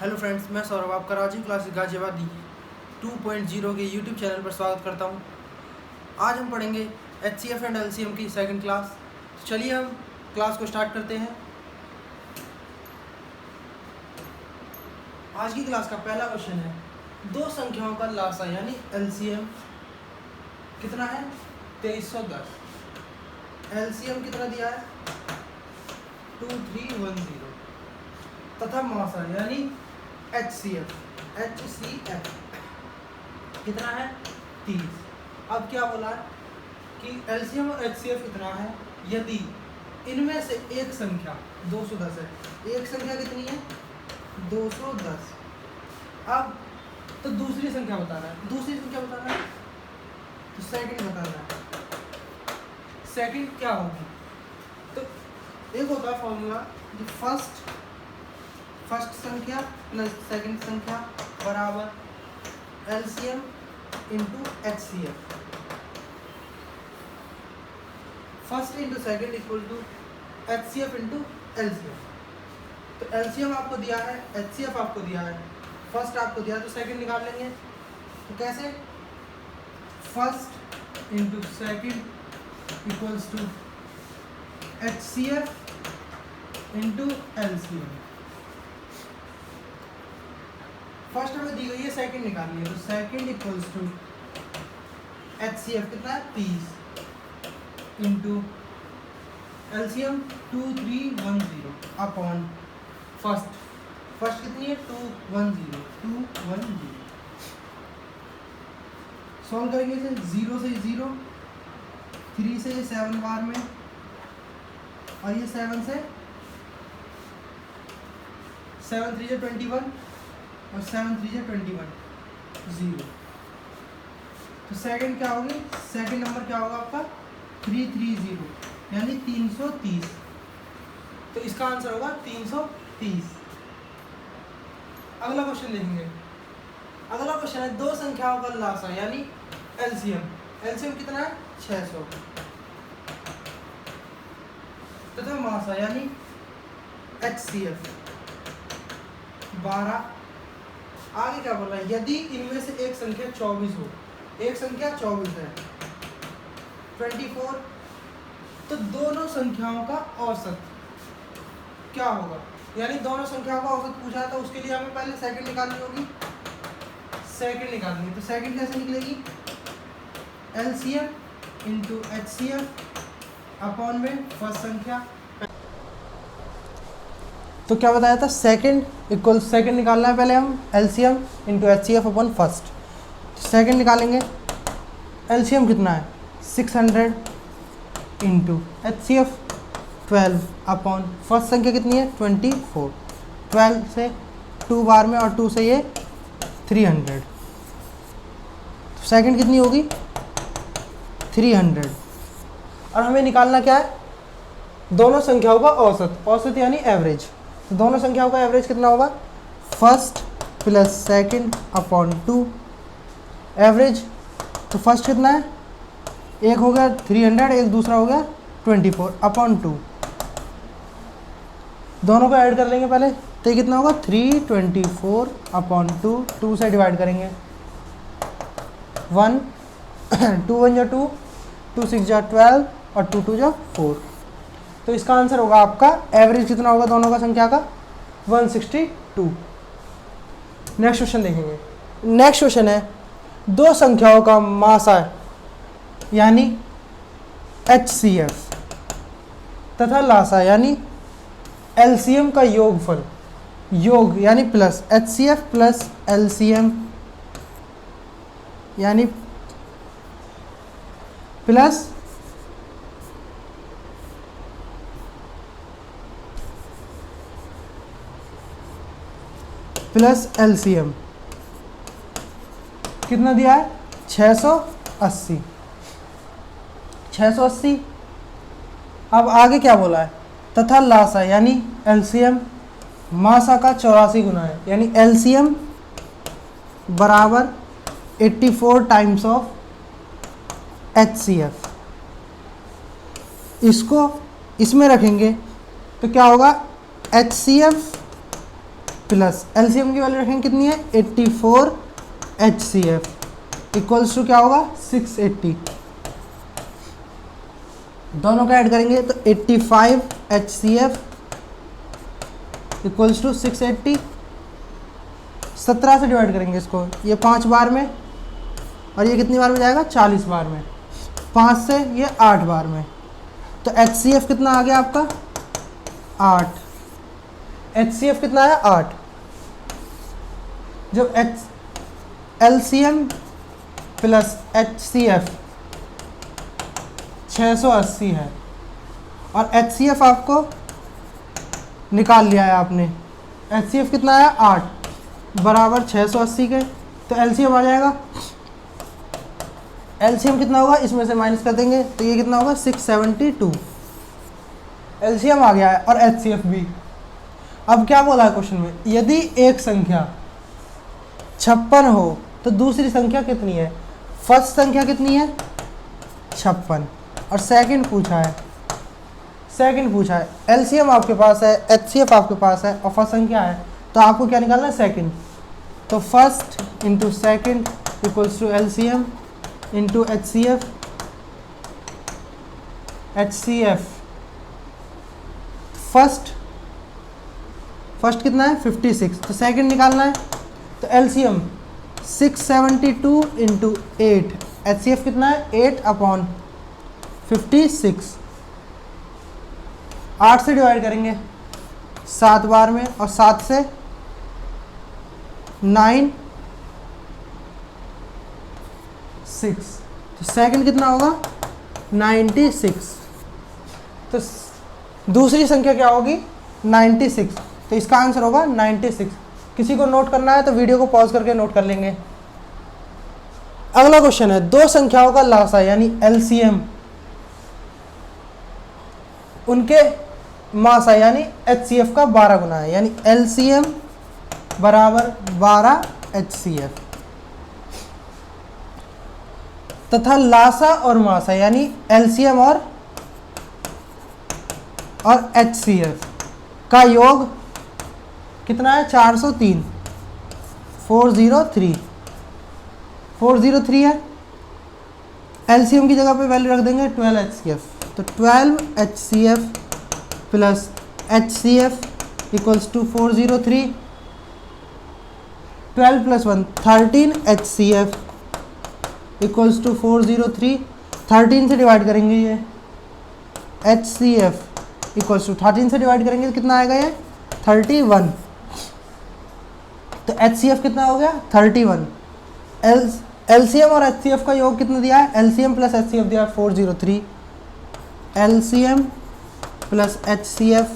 Hello friends, मैं सौरभ आपका Rajiv classes गाजियाबादी 2.0 के यूट्यूब चैनल पर स्वागत करता हूं। आज हम पढ़ेंगे HCF एंड LCM की सेकंड क्लास। तो चलिए हम क्लास को स्टार्ट करते हैं। आज की क्लास का पहला क्वेश्चन है, दो संख्याओं का लासा यानी LCM कितना है? 2310। LCM कितना दिया है? 2310 तथा मासा यानी HCF कितना है? 30। अब क्या बोला है कि LCM और HCF इतना है यदि इनमें से एक संख्या 210 है। एक संख्या कितनी है? 210। अब तो दूसरी संख्या बताना है। दूसरी संख्या बताना है तो सेकंड बताना है। सेकंड क्या होगी? तो एक होता है फॉर्मूला कि फर्स्ट संख्या प्लस सेकंड संख्या बराबर LCM into HCF। First into second equal to HCF into LCM। तो LCM आपको दिया है, HCF आपको दिया है, फर्स्ट आपको दिया है, तो सेकंड निकाल लेंगे। तो कैसे? First into second equals to HCF into LCM। First हमें दी गई है, सेकंड निकालनी है, तो सेकंड इक्वल्स टू HCF कितना है? 30 इंटू LCM 2310 अपॉन फर्स्ट कितनी है? 210। सॉल्व करेंगे इसे। 0 से 0, 3 से 7 बार में, और ये 7 से 7 3 21 और 7 3 21 0। तो सेकंड क्या होगी? सेकंड नंबर क्या होगा आपका? 330 यानी 330। तो इसका आंसर होगा 330। अगला क्वेश्चन देखेंगे। अगला क्वेश्चन है, दो संख्याओं का लासा यानी LCM कितना है? 600 तथा मासा यानी HCF 12। आगे क्या बोल रहा है? यदि इनमें से एक संख्या 24 हो, एक संख्या 24 है 24, तो दोनों संख्याओं का औसत क्या होगा? यानी दोनों संख्याओं का औसत पूछा है, तो उसके लिए हमें पहले सेकंड निकालनी होगी। सेकंड निकालनी है तो सेकंड कैसे निकलेगी? LCM इंटू HCF अपॉन में फर्स्ट संख्या। तो क्या बताया था? सेकंड इक्वल सेकंड निकालना है पहले हम, LCM into HCF upon first. तो सेकंड निकालेंगे। LCM कितना है? 600 इंटू HCF 12 अपॉन फर्स्ट संख्या कितनी है? 24। 12 से 2 बार में और 2 से ये 300। तो सेकंड कितनी होगी? 300। और हमें निकालना क्या है? दोनों संख्याओं का औसत यानी एवरेज। तो दोनों संख्याओं का एवरेज कितना होगा? First plus second upon 2 average. तो फर्स्ट कितना है? एक हो गया 300, एक दूसरा हो गया 24 अपॉन 2। दोनों को ऐड कर लेंगे पहले, तो ये कितना होगा? 324 अपॉन 2। 2 से डिवाइड करेंगे 1, 2 1 जा 2, 2 6 जा 12 और 2 2 जा 4। तो इसका आंसर होगा आपका एवरेज कितना होगा दोनों का संख्या का? 162। नेक्स्ट क्वेश्चन देखेंगे। नेक्स्ट क्वेश्चन है, दो संख्याओं का मासा यानी HCF तथा लासा यानी LCM का योगफल, योग यानी प्लस HCF प्लस LCM यानी प्लस LCM कितना दिया है? 680। 680। अब आगे क्या बोला है? तथा लासा यानी LCM मासा का 84 गुना है, यानी LCM बराबर 84 टाइम्स ऑफ HCF। इसको इसमें रखेंगे तो क्या होगा? HCF प्लस एलसीएम की वैल्यू रखेंगे कितनी है 84 HCF इक्वल्स टू क्या होगा 680। दोनों का ऐड करेंगे तो 85 HCF इक्वल्स टू 680। 17 से डिवाइड करेंगे इसको, ये 5 बार में और ये कितनी बार में जाएगा 40 बार में, 5 से ये 8 बार में। तो HCF कितना आ गया आपका 8। HCF कितना है 8। जब LCM प्लस HCF 680 है और HCF आपको निकाल लिया है आपने, HCF कितना है 8 बराबर 680 के, तो LCM आ जाएगा। LCM कितना होगा इसमें से माइनस कर देंगे तो ये कितना होगा 672। LCM आ गया है और HCF भी। अब क्या बोला है क्वेश्चन में, यदि एक संख्या 56 हो तो दूसरी संख्या कितनी है। फर्स्ट संख्या कितनी है 56 और सेकंड पूछा है। LCM आपके पास है, HCF आपके पास है और फर्स्ट संख्या है, तो आपको क्या निकालना है सेकंड। तो first into second equals to LCM into HCF। First कितना है 56, तो सेकंड निकालना है तो LCM 672 इंटू 8, HCF कितना है 8/56। 8 से डिवाइड करेंगे 7 बार में और 7 से 9 6, तो सेकंड कितना होगा 96। तो दूसरी संख्या क्या होगी 96, तो इसका आंसर होगा 96। किसी को नोट करना है तो वीडियो को पॉज करके नोट कर लेंगे। अगला क्वेश्चन है, दो संख्याओं का लासा यानी LCM उनके मासा यानी HCF का 12 गुना है, यानी LCM बराबर 12 HCF तथा लासा और मासा यानी LCM और HCF का योग कितना है 403 403 है। LCM की जगह पे वैल्यू रख देंगे 12 HCF, तो 12 HCF plus HCF equals to 403। 12 plus 1 13 HCF equals to 403। 13 से डिवाइड करेंगे ये HCF इक्वल्स टू 13 से डिवाइड करेंगे तो कितना आएगा ये 31। तो HCF कितना हो गया 31। LCM और HCF का योग कितना दिया है, LCM प्लस HCF दिया है 403। LCM plus HCF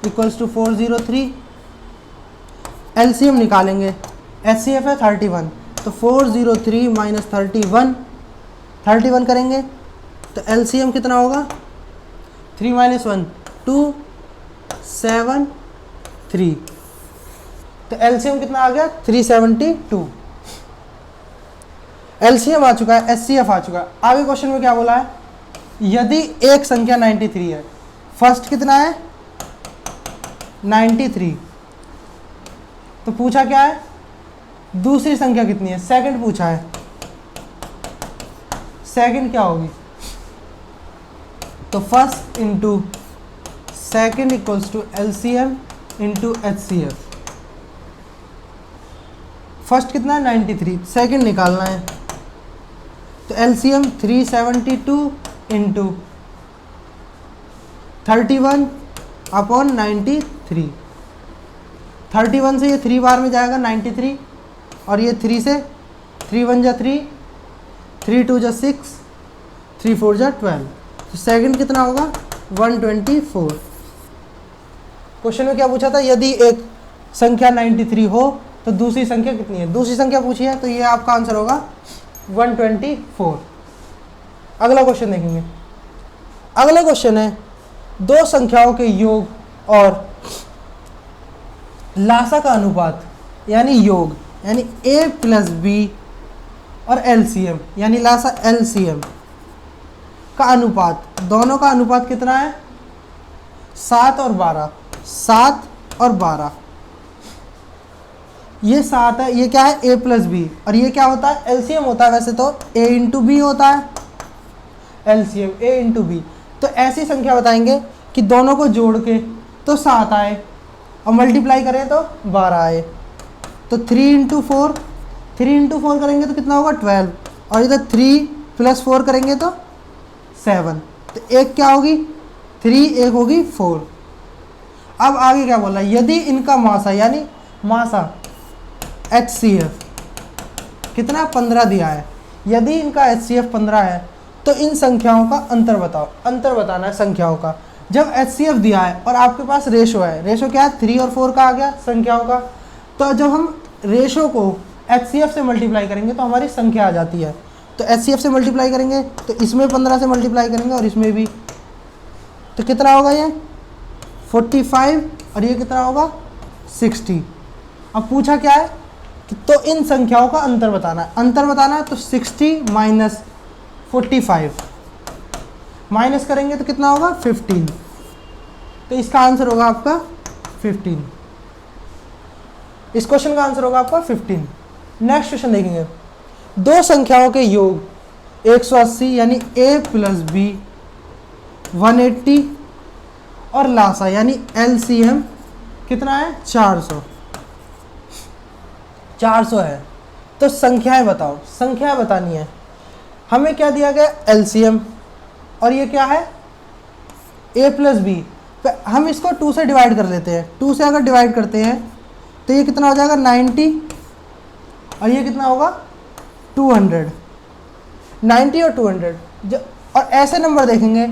equals to 403। LCM निकालेंगे, HCF है 31, तो 403 माइनस 31 करेंगे तो LCM कितना होगा 3 माइनस 1 2 7 3, तो LCM कितना आ गया 372। LCM आ चुका है, HCF आ चुका है। आगे क्वेश्चन में क्या बोला है, यदि एक संख्या 93 है, फर्स्ट कितना है 93, तो पूछा क्या है दूसरी संख्या कितनी है, सेकंड पूछा है। सेकंड क्या होगी, तो first into second equals to LCM into HCF। First कितना है 93, सेकंड निकालना है तो LCM 372 इंटू 31/93। 31 से ये 3 बार में जाएगा 93 और ये 3 से 3 1 जा 3, 3 2 जा 6, 3 4 जा 12, तो सेकंड कितना होगा 124। क्वेश्चन में क्या पूछा था, यदि एक संख्या 93 हो तो दूसरी संख्या कितनी है, दूसरी संख्या पूछी है, तो ये आपका आंसर होगा 124। अगला क्वेश्चन देखेंगे। अगला क्वेश्चन है, दो संख्याओं के योग और लासा का अनुपात यानी योग यानी A प्लस B और LCM यानी लासा LCM का अनुपात, दोनों का अनुपात कितना है 7 और 12। 7 और 12 ये 7 है, ये क्या है a प्लस बी, और ये क्या होता है एलसीएम होता है वैसे तो a इंटू बी होता है, एलसीएम a इंटू बी। तो ऐसी संख्या बताएंगे कि दोनों को जोड़ के तो 7 आए और मल्टीप्लाई करें तो 12 आए। तो 3 इंटू 4, 3 इंटू 4 करेंगे तो कितना होगा 12, और इधर 3 प्लस 4 करेंगे तो 7। तो एक क्या होगी 3, एक होगी 4। अब आगे क्या बोला, यदि इनका मासा यानी मासा HCF कितना 15 दिया है, यदि इनका HCF 15 है तो इन संख्याओं का अंतर बताओ। अंतर बताना है संख्याओं का। जब HCF दिया है और आपके पास रेशो है, रेशो क्या है 3 और 4 का आ गया संख्याओं का, तो जब हम रेशो को HCF से मल्टीप्लाई करेंगे तो हमारी संख्या आ जाती है। तो HCF से मल्टीप्लाई करेंगे तो इसमें 15 से मल्टीप्लाई करेंगे और इसमें भी, तो कितना होगा ये 45 और ये कितना होगा 60। अब पूछा क्या है कि तो इन संख्याओं का अंतर बताना है। अंतर बताना है तो 60 माइनस 45 माइनस करेंगे तो कितना होगा 15। तो इसका आंसर होगा आपका 15। इस क्वेश्चन का आंसर होगा आपका 15। नेक्स्ट क्वेश्चन देखेंगे, दो संख्याओं के योग 180 यानी a प्लस बी 180 और लासा यानी LCM कितना है 400 है। तो संख्याएं बताओ, संख्याएं बतानी है। हमें क्या दिया गया LCM और ये क्या है a प्लस बी। हम इसको 2 से डिवाइड कर लेते हैं। 2 से अगर डिवाइड करते हैं तो ये कितना हो जाएगा 90 और ये कितना होगा 200। 90 और 200 और ऐसे नंबर देखेंगे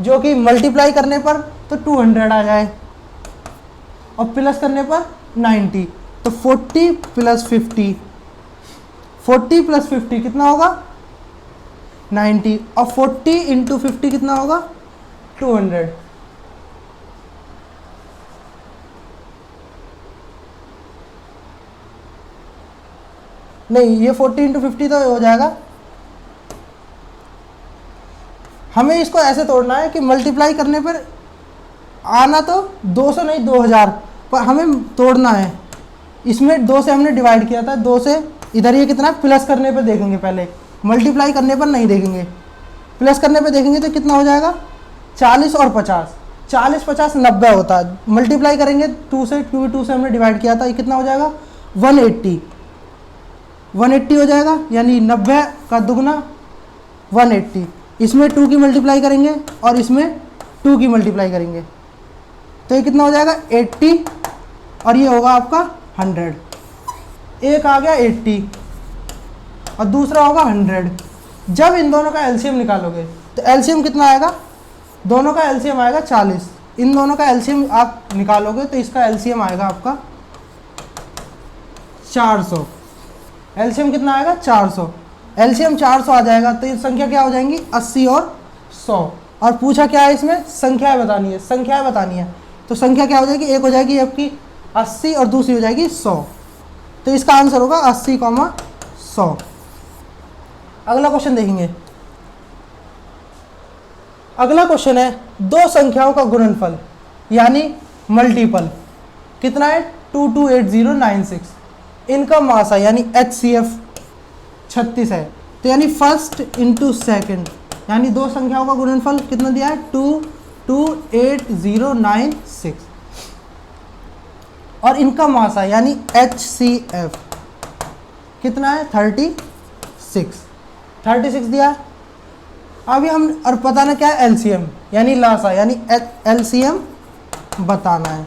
जो कि मल्टीप्लाई करने पर तो 200 आ जाए और प्लस करने पर 90। तो 40 प्लस 50, 40 प्लस 50 कितना होगा 90 और 40 इंटू 50 कितना होगा 200। नहीं, ये 40 इंटू 50 तो हो जाएगा। हमें इसको ऐसे तोड़ना है कि मल्टीप्लाई करने पर आना तो 200 नहीं 2000, पर हमें तोड़ना है। इसमें 2 से हमने डिवाइड किया था, 2 से इधर ये कितना प्लस करने पर देखेंगे, पहले मल्टीप्लाई करने पर नहीं देखेंगे। प्लस करने पर देखेंगे तो कितना हो जाएगा 40 और 50, 40 50 90 होता है। मल्टीप्लाई करेंगे 2 से, क्योंकि 2 से हमने डिवाइड किया था, ये कितना हो जाएगा 180 हो जाएगा, यानी 90 का दुगना 180। इसमें 2 की मल्टीप्लाई करेंगे और इसमें 2 की मल्टीप्लाई करेंगे तो ये कितना हो जाएगा 80 और ये होगा आपका 100। एक आ गया 80 और दूसरा होगा 100। जब इन दोनों का एलसीएम निकालोगे तो एलसीएम कितना आएगा, दोनों का एलसीएम आएगा 40। इन दोनों का एलसीएम आप निकालोगे तो इसका एलसीएम आएगा आपका 400। एलसीएम कितना आएगा 400। एलसीएम 400 आ जाएगा तो ये संख्या क्या हो जाएंगी 80 और 100। और पूछा क्या है इसमें संख्याएं बतानी है, संख्याएं बतानी है। तो संख्या क्या हो जाएगी, एक हो जाएगी आपकी 80 और दूसरी हो जाएगी 100। तो इसका आंसर होगा 80, 100। अगला क्वेश्चन देखेंगे। अगला क्वेश्चन है दो संख्याओं का गुणनफल यानी मल्टीपल कितना है 228096। इनका मासा यानी HCF 36 है। तो यानी फर्स्ट इंटू सेकेंड, यानी दो संख्याओं का गुणनफल कितना दिया है 228096 और इनका मासा यानी HCF कितना है 36 दिया है। अभी हम और बताना क्या है LCM यानी लासा यानी LCM बताना है।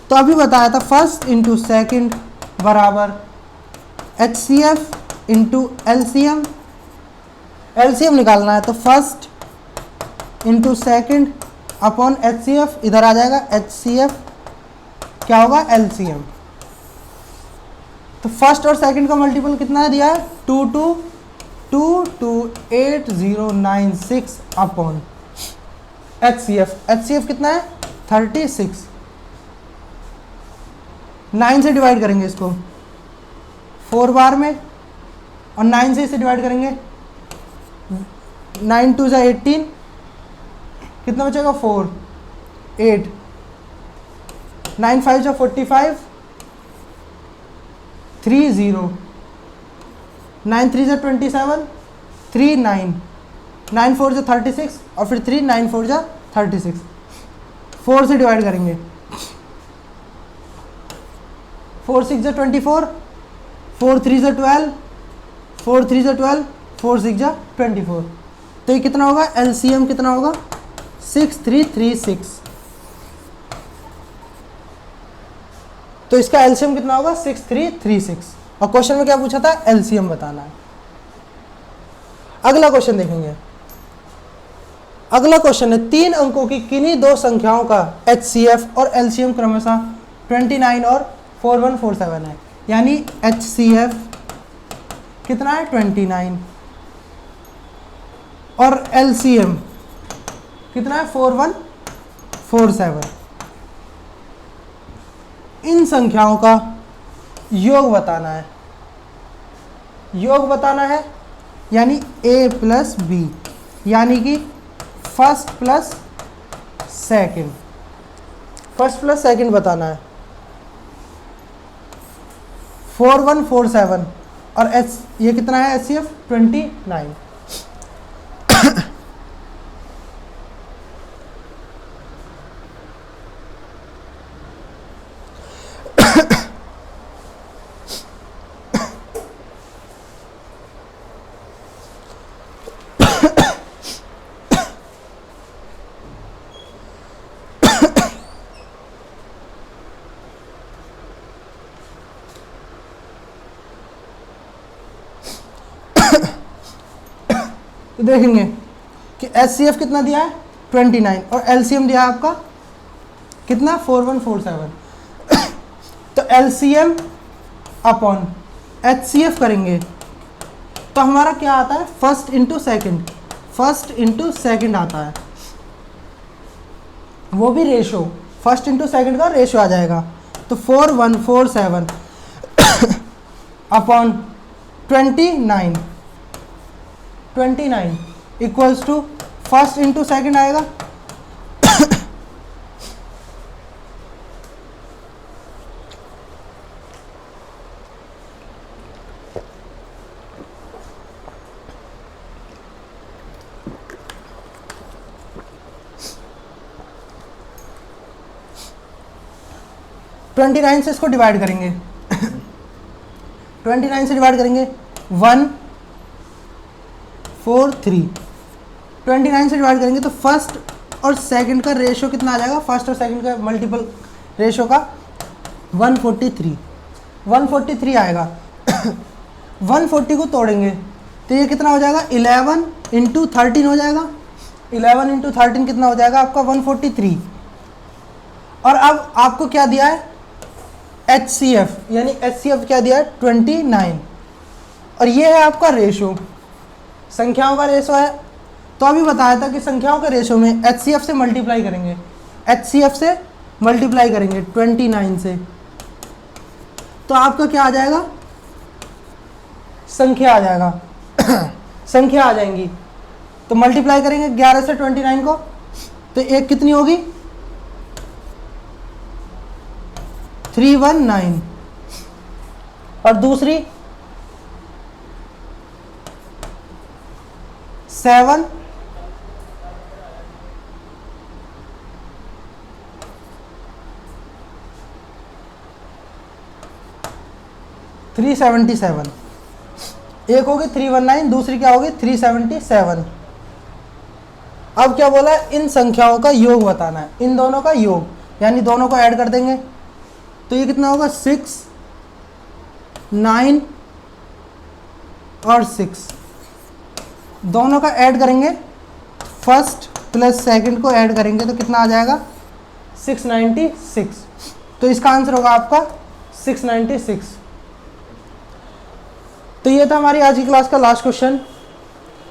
तो अभी बताया था फर्स्ट इंटू सेकेंड बराबर HCF इंटू LCM। LCM निकालना है तो first into second upon HCF, इधर आ जाएगा HCF क्या होगा LCM। तो फर्स्ट और सेकंड का मल्टीपल कितना है दिया है 228096 अपॉन HCF कितना है 36। 9 से डिवाइड करेंगे इसको 4 बार में और 9 से इसे डिवाइड करेंगे 9 2 जा 18, कितना बचेगा 4 8, 9 5 जा 45, 30, 9 3 जा 27, 3 9, 9 4 जा 36 और फिर 3 9 4 जा 36, 4 से डिवाइड करेंगे, 4 6 जा 24, 4 3 जा 12, 4 3 जा 12, 4 6 जा 24। तो ये कितना होगा, एलसीएम कितना होगा, 6336। तो इसका एलसीएम कितना होगा, 6336। और क्वेश्चन में क्या पूछा था, एलसीएम बताना है। अगला क्वेश्चन देखेंगे। अगला क्वेश्चन है 3 अंकों की किन्हीं दो संख्याओं का एचसीएफ और एलसीएम क्रमशः 29 और 4147 है। यानी एचसीएफ कितना है, 29 और एलसीएम कितना है, 4147। इन संख्याओं का योग बताना है। योग बताना है यानी a प्लस बी, यानी कि first plus second, first plus second बताना है। 4147 और एच ये कितना है, एचसीएफ 29। तो देखेंगे कि एचसीएफ कितना दिया है, 29 और एलसीएम दिया है आपका कितना, 4147। तो एलसीएम अपॉन एचसीएफ करेंगे तो हमारा क्या आता है, first into second, first into second आता है, वो भी रेशो, फर्स्ट इंटू सेकेंड का रेशो आ जाएगा। तो 4147 upon 29 equals to first into second आएगा ट्वेंटी 29 से इसको डिवाइड करेंगे 29 से डिवाइड करेंगे 1 4 3, 29 से डिवाइड करेंगे तो फर्स्ट और सेकंड का रेशो कितना आ जाएगा, फर्स्ट और सेकंड का मल्टीपल रेशो का 143 आएगा। 140 को तोड़ेंगे तो ये कितना हो जाएगा, 11 इंटू 13 हो जाएगा, 11 इंटू 13 कितना हो जाएगा आपका 143। और अब आपको क्या दिया है, HCF, यानी HCF क्या दिया है 29, और ये है आपका रेशो, संख्याओं का रेशो है। तो अभी बताया था कि संख्याओं के रेशो में HCF से मल्टीप्लाई करेंगे, HCF से मल्टीप्लाई करेंगे 29 से, तो आपका क्या आ जाएगा, संख्या आ जाएगा संख्या आ जाएंगी। तो मल्टीप्लाई करेंगे 11 से 29 को, तो एक कितनी होगी 319 और दूसरी 7 377, एक होगी 319, दूसरी क्या होगी 377। अब क्या बोला है, इन संख्याओं का योग बताना है, इन दोनों का योग, यानी दोनों को ऐड कर देंगे तो ये कितना होगा 6 9 और 6, दोनों का ऐड करेंगे, फर्स्ट प्लस सेकंड को ऐड करेंगे तो कितना आ जाएगा 696। तो इसका आंसर होगा आपका 696। तो ये था हमारी आज की क्लास का लास्ट क्वेश्चन।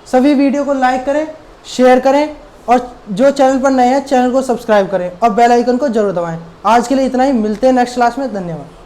सभी वीडियो को लाइक करें, शेयर करें और जो चैनल पर नए हैं चैनल को सब्सक्राइब करें और बेल आइकन को जरूर दबाएं। आज के लिए इतना ही, मिलते हैं नेक्स्ट क्लास में। धन्यवाद।